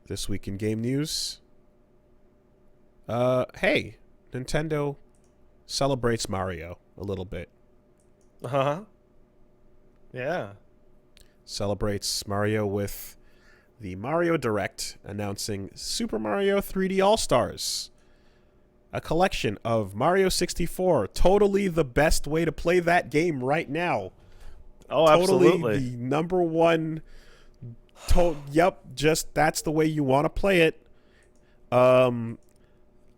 This week in game news. Hey, Nintendo celebrates Mario a little bit. Uh-huh. Yeah. Celebrates Mario with the Mario Direct announcing Super Mario 3D All-Stars. A collection of Mario 64. Totally the best way to play that game right now. Oh, Totally absolutely. the number one. Yep, just that's the way you want to play it.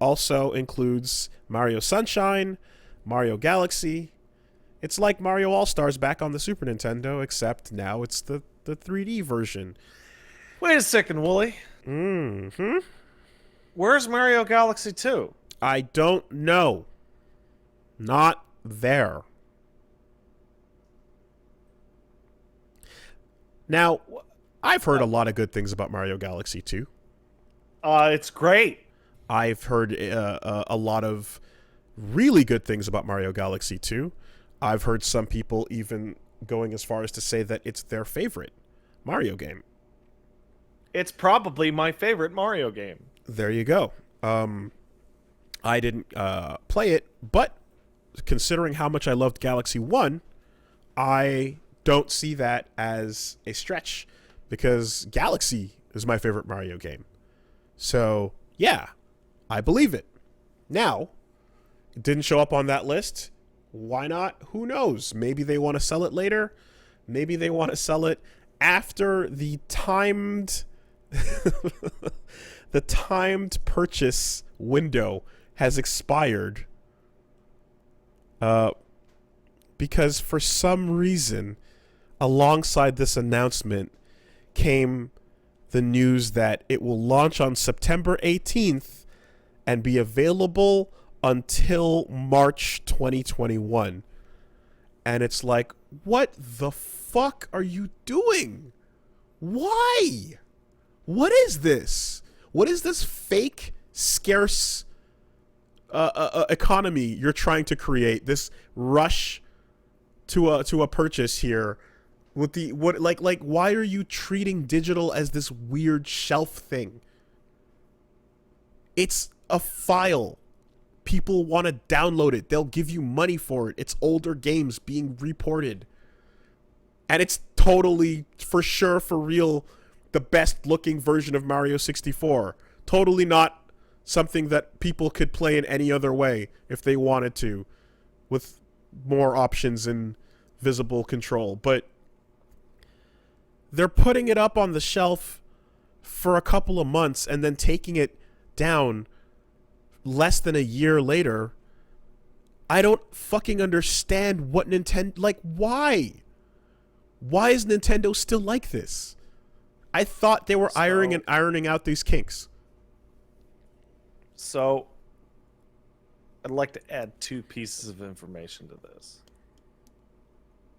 Also includes Mario Sunshine, Mario Galaxy. It's like Mario All-Stars back on the Super Nintendo, except now it's the 3D version. Wait a second, Wooly. Mm-hmm. Where's Mario Galaxy 2? I don't know. Not there. Now, I've heard a lot of good things about Mario Galaxy 2. It's great. I've heard a lot of really good things about Mario Galaxy 2. I've heard some people even going as far as to say that it's their favorite Mario game. It's probably my favorite Mario game. There you go. I didn't play it, but considering how much I loved Galaxy 1, I don't see that as a stretch because Galaxy is my favorite Mario game. So, yeah, I believe it. Now, it didn't show up on that list. Why not? Who knows? Maybe they want to sell it later. Maybe they want to sell it after the timed the timed purchase window has expired. Because for some reason, alongside this announcement came the news that it will launch on September 18th and be available until March 2021. And it's like, what the fuck are you doing? Why? What is this? What is this fake, scarce economy you're trying to create? This rush to a purchase here with the what like why are you treating digital as this weird shelf thing? It's a file. People want to download it. They'll give you money for it. It's older games being reported. And it's totally, for sure, for real, the best looking version of Mario 64. Totally not something that people could play in any other way if they wanted to, with more options and visible control. But they're putting it up on the shelf for a couple of months and then taking it down less than a year later. I don't fucking understand what Nintendo... Like, why? Why is Nintendo still like this? I thought they were ironing out these kinks. So, I'd like to add two pieces of information to this.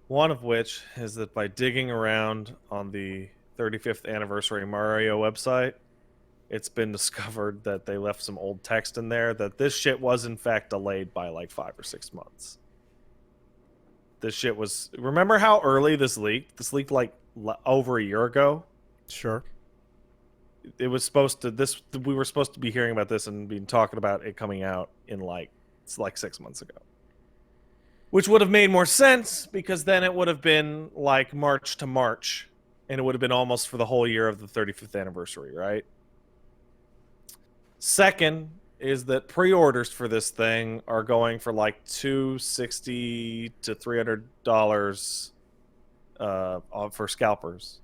One of which is that by digging around on the 35th anniversary Mario website, it's been discovered that they left some old text in there that this shit was in fact delayed by like 5 or 6 months. This shit was... Remember how early this leaked? This leaked like over a year ago. Sure. It was supposed to... We were supposed to be hearing about this and being talking about it coming out in like 6 months ago. Which would have made more sense because then it would have been like March to March. And it would have been almost for the whole year of the 35th anniversary, right? Second is that pre-orders for this thing are going for like $260 to $300 for scalpers,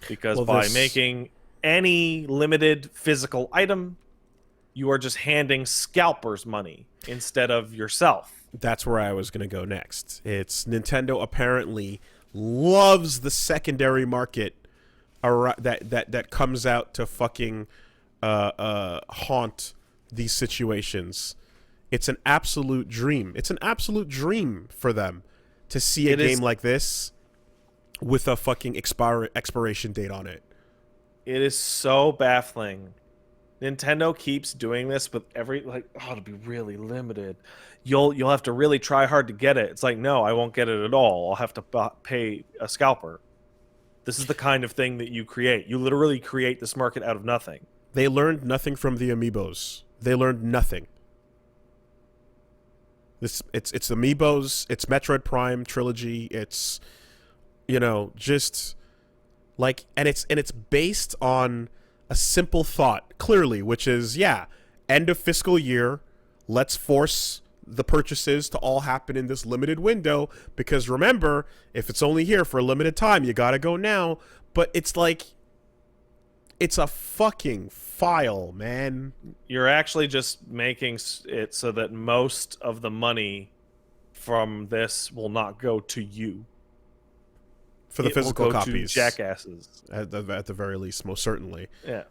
because by making any limited physical item, you are just handing scalpers money instead of yourself. That's where I was going to go next. It's Nintendo apparently loves the secondary market that comes out to fucking haunt these situations. It's an absolute dream. It's an absolute dream for them to see a game like this with a fucking expiration date on it. It is so baffling. Nintendo keeps doing this with every, like, oh, it'll be really limited. You'll have to really try hard to get it. It's like, no, I won't get it at all. I'll have to pay a scalper. This is the kind of thing that you create. You literally create this market out of nothing. They learned nothing from the amiibos. They learned nothing. It's amiibos. It's Metroid Prime trilogy. It's, just like, and it's based on a simple thought, clearly, which is, end of fiscal year. Let's force the purchases to all happen in this limited window, because remember, if it's only here for a limited time, you gotta go now. But it's like, it's a fucking file, man. You're actually just making it so that most of the money from this will not go to you. For the It physical will go copies. to jackasses. At the very least, most certainly. Yeah.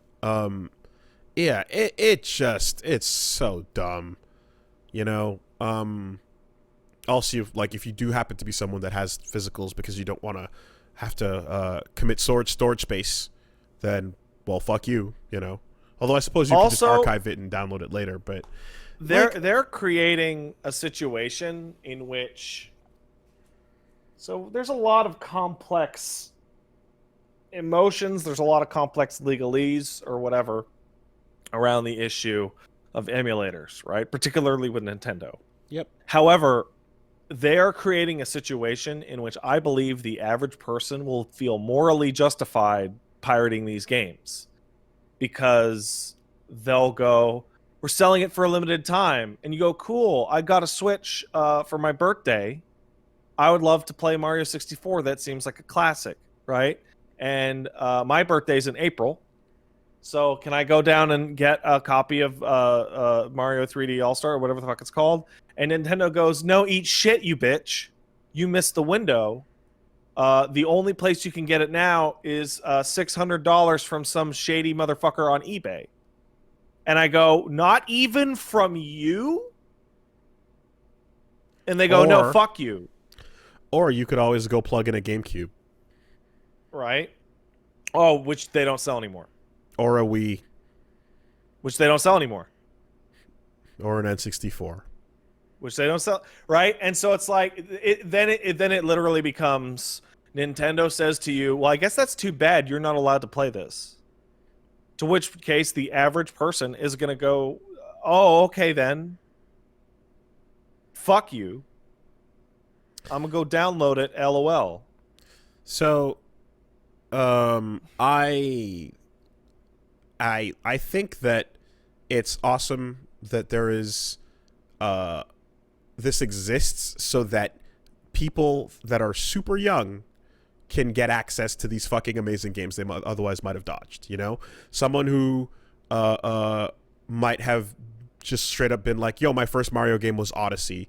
Yeah, it's so dumb. Also, like, if you do happen to be someone that has physicals because you don't want to have to commit storage space, then, well, fuck you, Although I suppose you can just archive it and download it later, but they're creating a situation in which, so there's a lot of complex emotions, there's a lot of complex legalese or whatever around the issue of emulators, right? Particularly with Nintendo. Yep. However, they're creating a situation in which I believe the average person will feel morally justified pirating these games, because they'll go, we're selling it for a limited time, and you go, cool, I got a Switch for my birthday. I would love to play Mario 64. That seems like a classic, right? And my birthday's in April. So can I go down and get a copy of Mario 3D All-Star or whatever the fuck it's called? And Nintendo goes, no, eat shit, you bitch. You missed the window. The only place you can get it now is $600 from some shady motherfucker on eBay. And I go, not even from you? And they go, no, fuck you. Or you could always go plug in a GameCube. Right? Oh, which they don't sell anymore. Or a Wii. Which they don't sell anymore. Or an N64. Which they don't sell, right? And so it's like, then it literally becomes, Nintendo says to you, well, I guess that's too bad. You're not allowed to play this. To which case, the average person is going to go, oh, okay then. Fuck you. I'm going to go download it, LOL. So, I think that it's awesome that there is, this exists so that people that are super young can get access to these fucking amazing games they otherwise might have dodged, Someone who might have just straight up been like, yo, my first Mario game was Odyssey,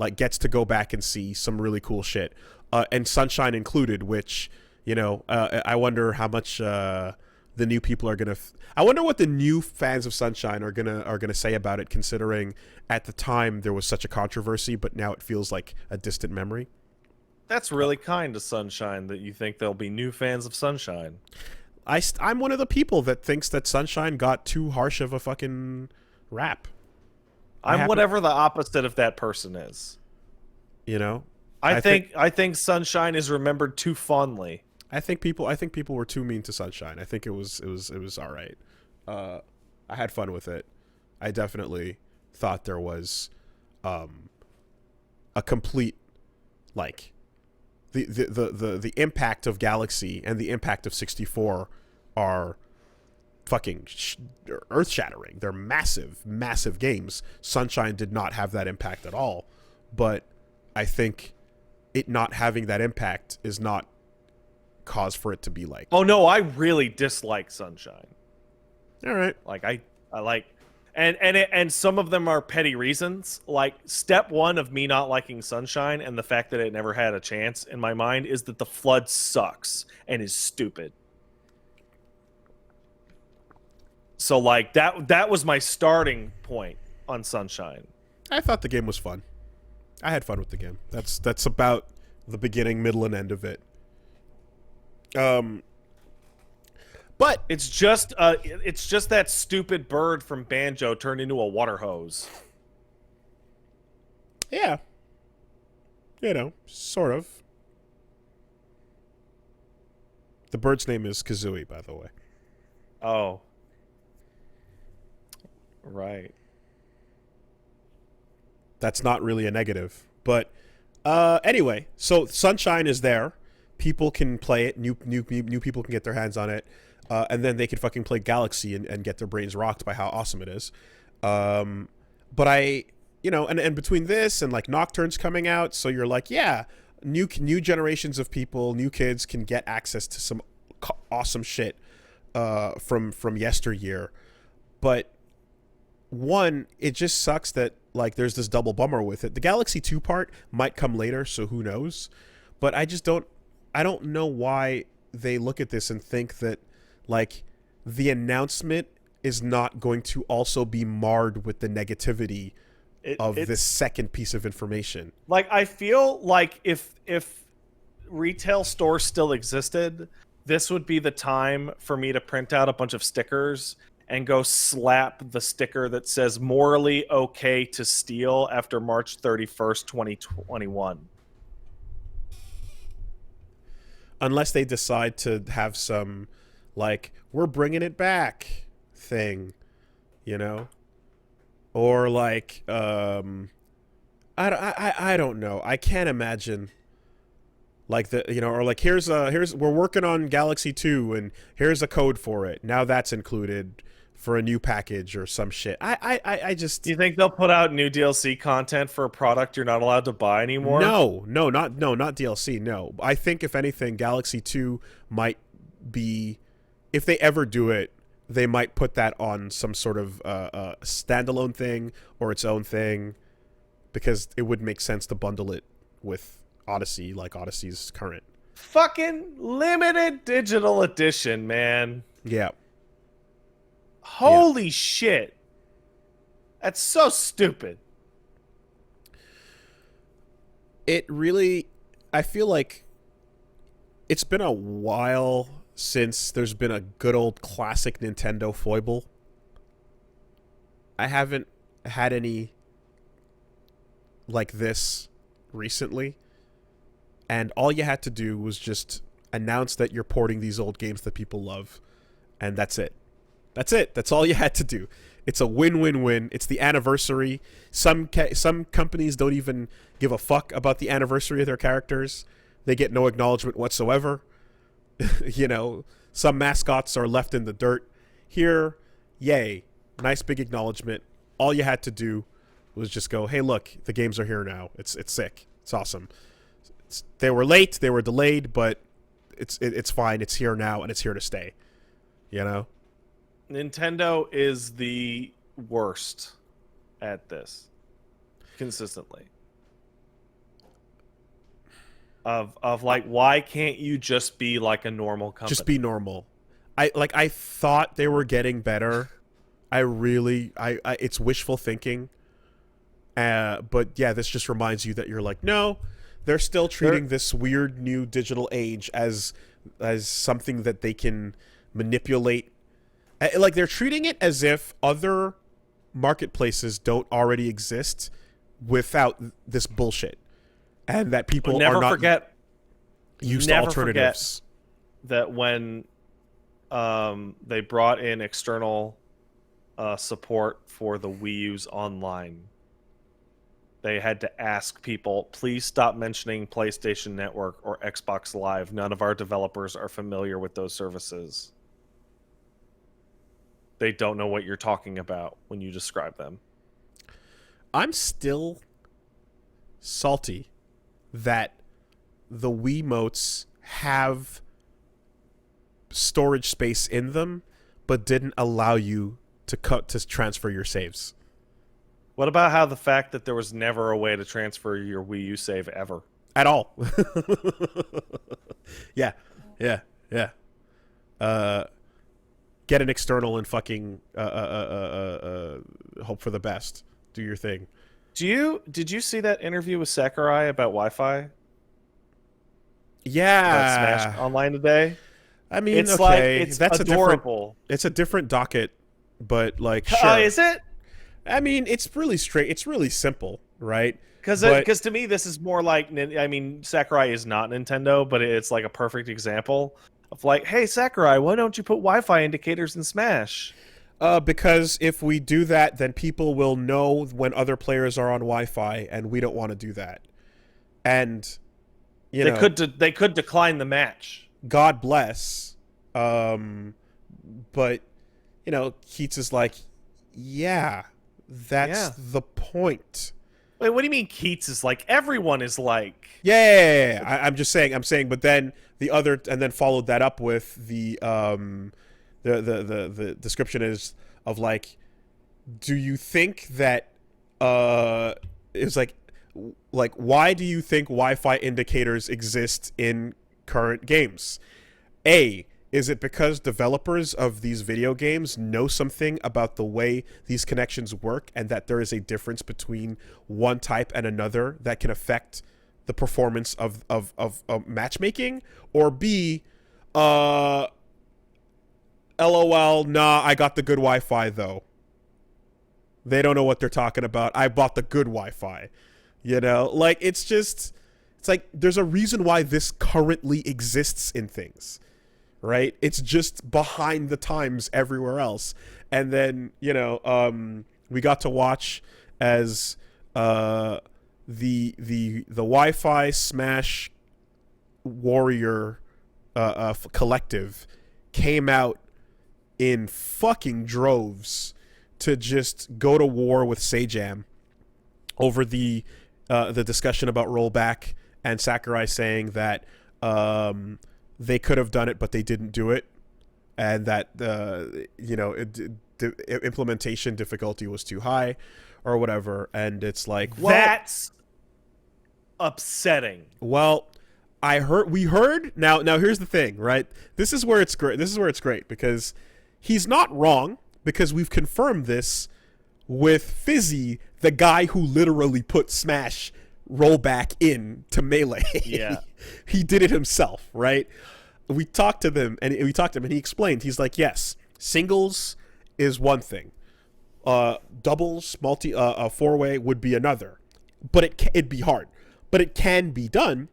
like, gets to go back and see some really cool shit. And Sunshine included, which, I wonder how much the new people are going to... I wonder what the new fans of Sunshine are gonna say about it, considering at the time there was such a controversy, but now it feels like a distant memory. That's really kind to Sunshine that you think there'll be new fans of Sunshine. I'm one of the people that thinks that Sunshine got too harsh of a fucking rap. I'm whatever the opposite of that person is. I think Sunshine is remembered too fondly. I think people were too mean to Sunshine. I think it was all right. I had fun with it. I definitely thought there was a complete, like, the impact of Galaxy and the impact of 64 are fucking earth-shattering. They're massive, massive games. Sunshine did not have that impact at all, but I think it not having that impact is not cause for it to be like... Oh, no, I really dislike Sunshine. All right. Like, I like... And some of them are petty reasons. Like, step one of me not liking Sunshine and the fact that it never had a chance in my mind is that the Flood sucks and is stupid. So, like, that was my starting point on Sunshine. I thought the game was fun. I had fun with the game. That's about the beginning, middle, and end of it. But it's just that stupid bird from Banjo turned into a water hose. Yeah. Sort of. The bird's name is Kazooie, by the way. Oh. Right. That's not really a negative. But anyway, so Sunshine is there. People can play it. New people can get their hands on it. And then they can fucking play Galaxy and get their brains rocked by how awesome it is. But and between this and like Nocturne's coming out, so you're like, yeah, new generations of people, new kids can get access to some awesome shit from yesteryear. But one, it just sucks that like there's this double bummer with it. The Galaxy 2 part might come later, so who knows? But I don't know why they look at this and think that like the announcement is not going to also be marred with the negativity of this second piece of information. Like, I feel like if retail stores still existed, this would be the time for me to print out a bunch of stickers and go slap the sticker that says morally okay to steal after March 31st, 2021. Unless they decide to have some, like, we're bringing it back thing, or like, I don't know. I can't imagine, like or like here's we're working on Galaxy 2 and here's a code for it. Now that's included for a new package or some shit. I just. Do you think they'll put out new DLC content for a product you're not allowed to buy anymore? No, not DLC. No, I think if anything, Galaxy 2 might be, if they ever do it, they might put that on some sort of standalone thing or its own thing, because it would make sense to bundle it with Odyssey, like Odyssey's current. Fucking limited digital edition, man. Yeah. Holy shit. That's so stupid. It really, I feel like it's been a while since there's been a good old classic Nintendo foible. I haven't had any like this recently. And all you had to do was just announce that you're porting these old games that people love. And that's it. That's it. That's all you had to do. It's a win-win-win. It's the anniversary. Some companies don't even give a fuck about the anniversary of their characters. They get no acknowledgement whatsoever. Some mascots are left in the dirt. Here, yay. Nice big acknowledgement. All you had to do was just go, hey, look, the games are here now. It's sick. It's awesome. They were late. They were delayed, but it's fine. It's here now, and it's here to stay. Nintendo is the worst at this, consistently. Of like, why can't you just be like a normal company? Just be normal. I thought they were getting better. It's wishful thinking. But yeah, this just reminds you that you're like, no, they're still treating this weird new digital age as something that they can manipulate. Like, they're treating it as if other marketplaces don't already exist without this bullshit, and that people are not used to alternatives. That when they brought in external support for the Wii U's online, they had to ask people, please stop mentioning PlayStation Network or Xbox Live. None of our developers are familiar with those services. They don't know what you're talking about when you describe them. I'm still salty that the Wiimotes have storage space in them, but didn't allow you to transfer your saves. What about how the fact that there was never a way to transfer your Wii U save ever? At all. Yeah. Get an external and fucking hope for the best. Do your thing. Did you see that interview with Sakurai about Wi-Fi? Yeah. That Smash Online today? I mean, it's okay, like, it's that's adorable. It's a different docket, but like, sure. Is it? I mean, it's really straight. It's really simple, right? Because to me, this is more like, I mean, Sakurai is not Nintendo, but it's like a perfect example of like, hey Sakurai, why don't you put Wi-Fi indicators in Smash? Because if we do that, then people will know when other players are on Wi-Fi, and we don't want to do that. And They could decline the match. God bless. But Keats is like, yeah, that's the point. Wait, what do you mean Keats is like? Everyone is like. Yeah. I'm just saying. But then and then followed that up with the description is of like, do you think that it's like why do you think Wi-Fi indicators exist in current games? Is it because developers of these video games know something about the way these connections work, and that there is a difference between one type and another that can affect the performance of matchmaking? Or B, LOL, nah, I got the good Wi-Fi though. They don't know what they're talking about. I bought the good Wi-Fi. It's like there's a reason why this currently exists in things. Right? It's just behind the times everywhere else. And then, we got to watch as the Wi-Fi Smash Warrior collective came out in fucking droves to just go to war with Sajam over the discussion about rollback, and Sakurai saying that they could have done it, but they didn't do it, and that implementation difficulty was too high, or whatever. And it's like, well, that's upsetting. Well, we heard. Now here's the thing, right? This is where it's great because he's not wrong, because we've confirmed this with Fizzy, the guy who literally put Smash rollback in to Melee. Yeah. He did it himself, right? We talked to him and he explained. He's like, yes, singles is one thing. Doubles, four-way would be another. But it'd be hard. But it can be done,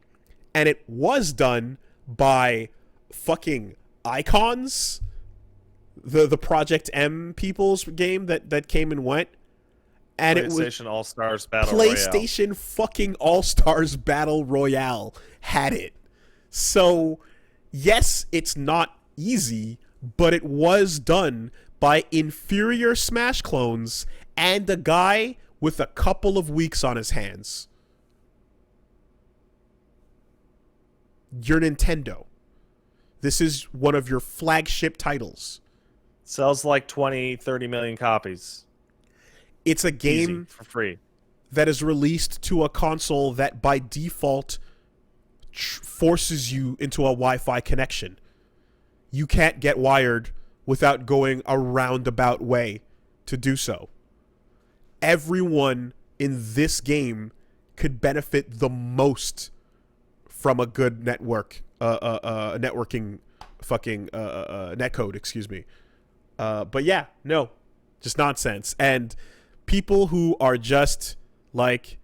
and it was done by fucking Icons, the Project M people's game that came and went. And it was PlayStation All-Stars Battle PlayStation Royale. Fucking All-Stars Battle Royale had it. So, yes, it's not easy, but it was done by inferior Smash clones and a guy with a couple of weeks on his hands. You're Nintendo. This is one of your flagship titles. Sells like 20, 30 million copies. It's a game Easy, for free that is released to a console that by default forces you into a Wi-Fi connection. You can't get wired without going a roundabout way to do so. Everyone in this game could benefit the most from a good networking fucking netcode, excuse me. But yeah, no, just nonsense. And people who are just like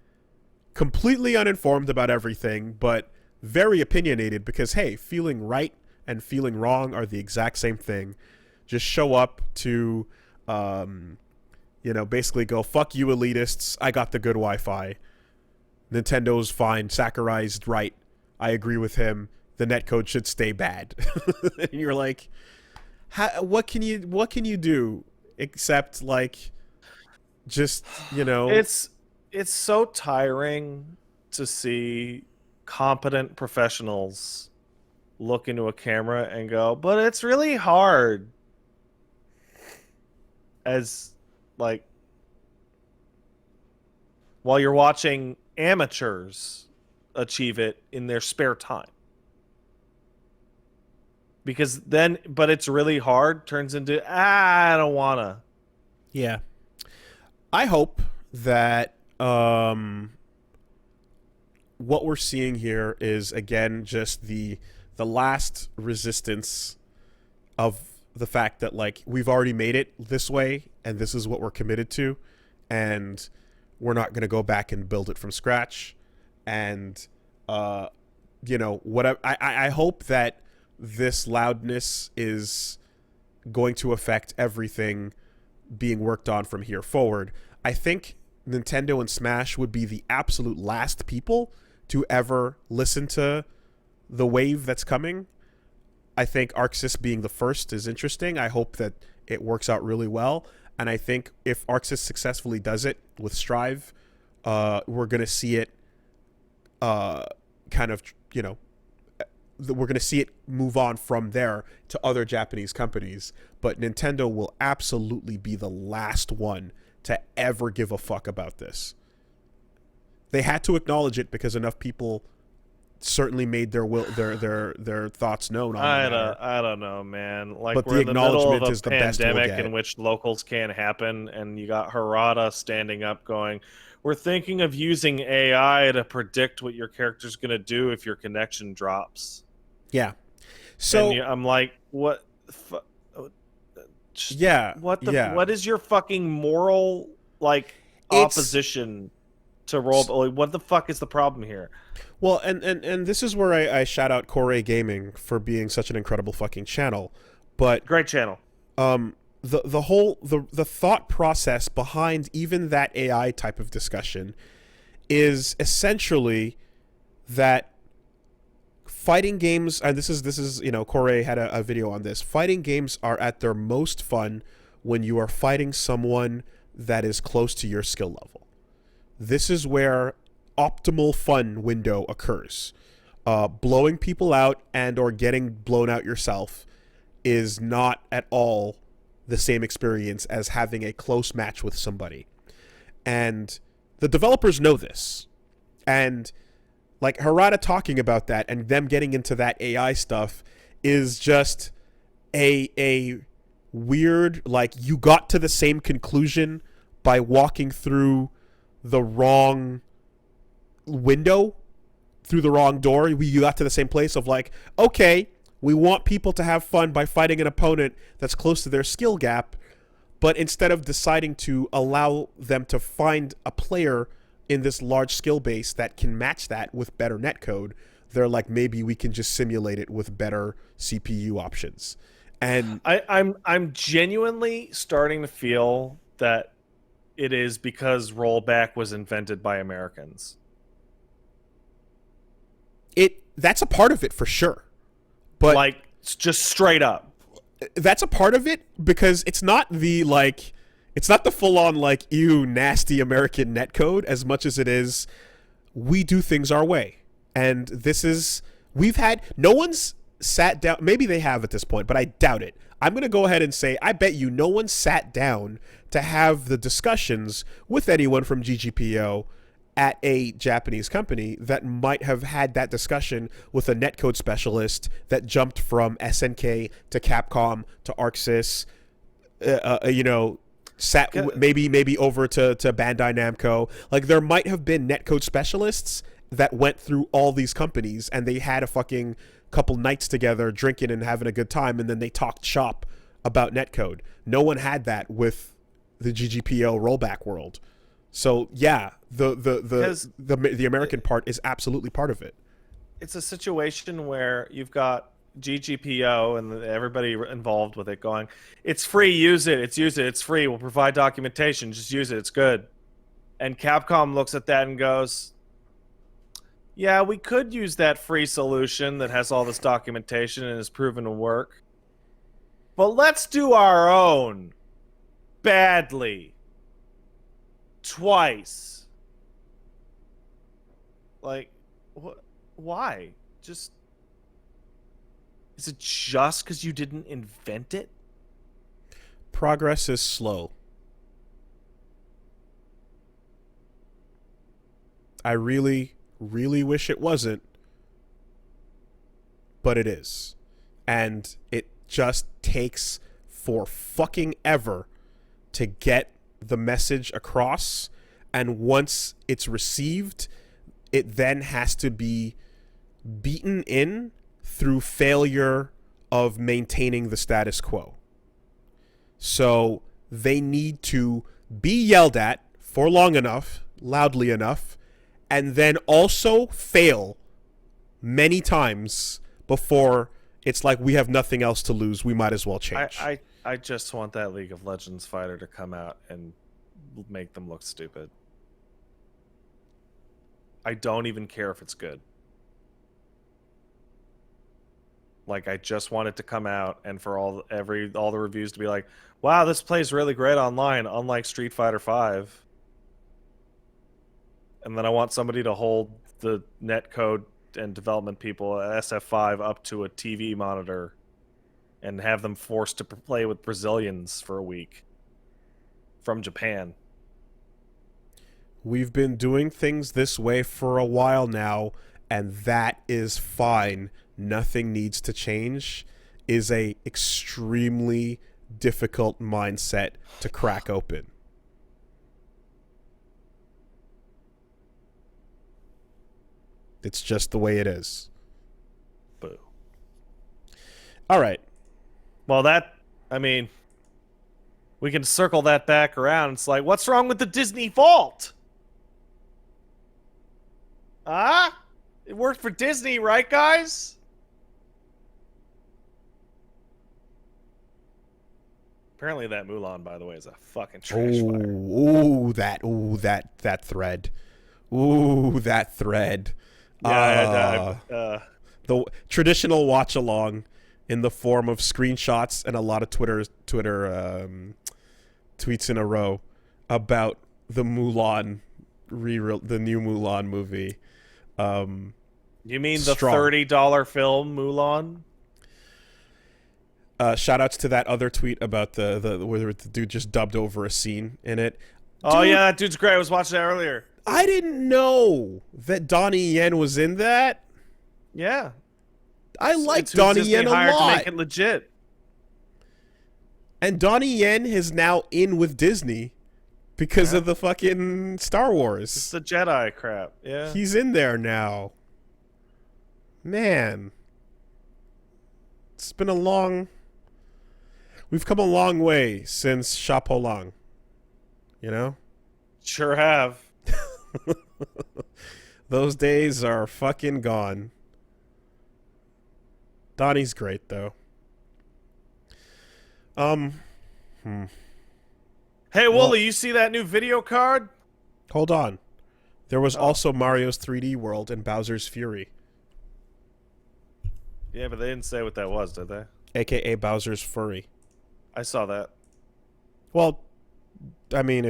completely uninformed about everything, but very opinionated because, hey, feeling right and feeling wrong are the exact same thing. Just show up to, basically go, fuck you elitists. I got the good Wi-Fi. Nintendo's fine. Sakurai's right. I agree with him. The netcode should stay bad. And you're like, what can you do except like, just, It's so tiring to see competent professionals look into a camera and go, but it's really hard. As like, while you're watching amateurs achieve it in their spare time. Because then, but it's really hard turns into, I don't wanna. Yeah. I hope that what we're seeing here is, again, just the last resistance of the fact that, like, we've already made it this way and this is what we're committed to, and we're not going to go back and build it from scratch. And whatever, I hope that this loudness is going to affect everything being worked on from here forward. I think Nintendo and Smash would be the absolute last people to ever listen to the wave that's coming. I think ArcSys being the first is interesting. I hope that it works out really well. And I think if ArcSys successfully does it with Strive, we're going to see it kind of, you know, we're going to see it move on from there to other Japanese companies. But Nintendo will absolutely be the last one to ever give a fuck about this. They had to acknowledge it because enough people certainly made their thoughts known on it. I don't know, man. Like, But we're the in the middle of acknowledgement a is the best we'll pandemic get. in which locals can't happen, and you got Harada standing up going, "We're thinking of using AI to predict what your character's going to do if your connection drops." Yeah. So I'm like, what? yeah. What is your fucking moral It's- opposition to role? Like, what the fuck is the problem here? Well, and this is where I shout out Corey Gaming for being such an incredible fucking channel. But Great channel. the whole the thought process behind even that AI type of discussion is essentially that fighting games, and this is you know, Corey had a video on this. Fighting games are at their most fun when you are fighting someone that is close to your skill level. This is where optimal fun window occurs. Blowing people out and or getting blown out yourself is not at all the same experience as having a close match with somebody. And the developers know this. And like Harada talking about that and them getting into that AI stuff is just a weird, like, you got to the same conclusion by walking through the wrong window, through the wrong door. You got to the same place of like, okay, we want people to have fun by fighting an opponent that's close to their skill gap, but instead of deciding to allow them to find a player in this large skill base that can match that with better netcode, they're like, maybe we can just simulate it with better CPU options. And I'm genuinely starting to feel that it is because rollback was invented by Americans. That's a part of it for sure. But like, just straight up. That's a part of it because it's not the full on like, ew, nasty American netcode as much as it is we do things our way. And no one's sat down, maybe they have at this point, but I doubt it. I'm going to go ahead and say, I bet you no one sat down to have the discussions with anyone from GGPO at a Japanese company that might have had that discussion with a netcode specialist that jumped from SNK to Capcom to ArcSys, maybe over to Bandai Namco. Like, there might have been netcode specialists that went through all these companies and they had a fucking couple nights together drinking and having a good time, and then they talked shop about netcode. No one had that with the GGPO rollback world. So yeah, the American part is absolutely part of it. It's a situation where you've got GGPO and everybody involved with it going, it's free, use it, it's free, we'll provide documentation, just use it, it's good. And Capcom looks at that and goes, yeah, we could use that free solution that has all this documentation and is proven to work, but let's do our own badly twice. Like, what? Why? Just, is it just because you didn't invent it? Progress is slow. I really, really wish it wasn't, but it is. And it just takes for fucking ever to get the message across, and once it's received, it then has to be beaten in through failure of maintaining the status quo. So they need to be yelled at for long enough, loudly enough, and then also fail many times before it's like we have nothing else to lose. We might as well change. I just want that League of Legends fighter to come out and make them look stupid. I don't even care if it's good. Like, I just want it to come out and for all the reviews to be like, wow, this plays really great online, unlike Street Fighter V. And then I want somebody to hold the netcode and development people at SF5 up to a TV monitor and have them forced to play with Brazilians for a week from Japan. We've been doing things this way for a while now, and that is fine. Nothing needs to change is a extremely difficult mindset to crack open. It's just the way it is. Boo. All right. Well, we can circle that back around. It's like, what's wrong with the Disney Vault? It worked for Disney, right, guys? Apparently that Mulan, by the way, is a fucking trash fire. That thread. Ooh, that thread. Yeah, the traditional watch along in the form of screenshots and a lot of Twitter tweets in a row about the Mulan the new Mulan movie. You mean the $30 film Mulan? Shout outs to that other tweet about the where the dude just dubbed over a scene in it. Oh yeah, that dude's great. I was watching that earlier. I didn't know that Donnie Yen was in that. Yeah. I like Donnie Yen a lot. To make it legit. And Donnie Yen is now in with Disney because of the fucking Star Wars. It's the Jedi crap. Yeah. He's in there now. Man. It's been we've come a long way since Chapeau. You know? Sure have. Those days are fucking gone. Donnie's great though. Hey Wooly, you see that new video card? Hold on. There was also Mario's 3D World and Bowser's Fury. Yeah, but they didn't say what that was, did they? AKA Bowser's Furry. I saw that. Well, I mean,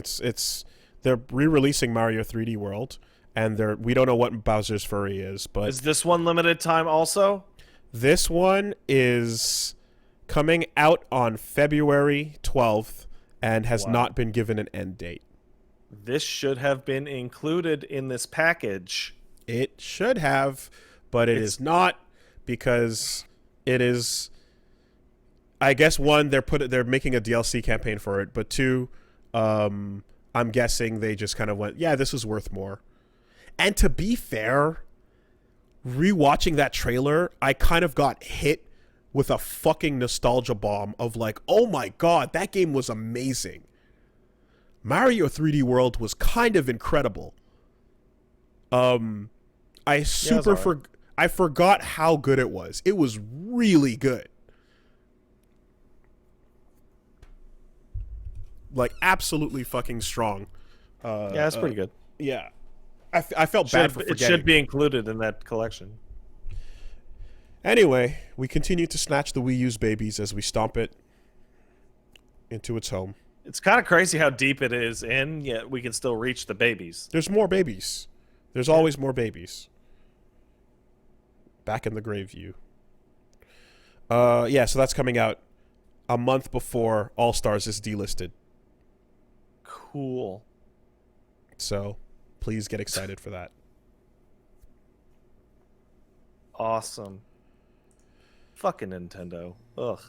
they're re-releasing Mario 3D World, and we don't know what Bowser's Furry is, but is this one limited time also? This one is coming out on February 12th and has not been given an end date. This should have been included in this package. It should have, but it is not because it is. I guess one, they're making a DLC campaign for it, but two, I'm guessing they just kind of went, yeah, this is worth more. And to be fair, rewatching that trailer, I kind of got hit with a fucking nostalgia bomb of like, oh my god, that game was amazing. Mario 3D World was kind of incredible. I forgot how good it was. It was really good. Like, absolutely fucking strong. Yeah, that's pretty good. Yeah. I felt bad for forgetting. It should be included in that collection. Anyway, we continue to snatch the Wii U's babies as we stomp it into its home. It's kind of crazy how deep it is in, yet we can still reach the babies. There's more babies. There's always more babies. Back in the grave view. Yeah, so that's coming out a month before All Stars is delisted. Cool. So, please get excited for that. Awesome. Fucking Nintendo. Ugh.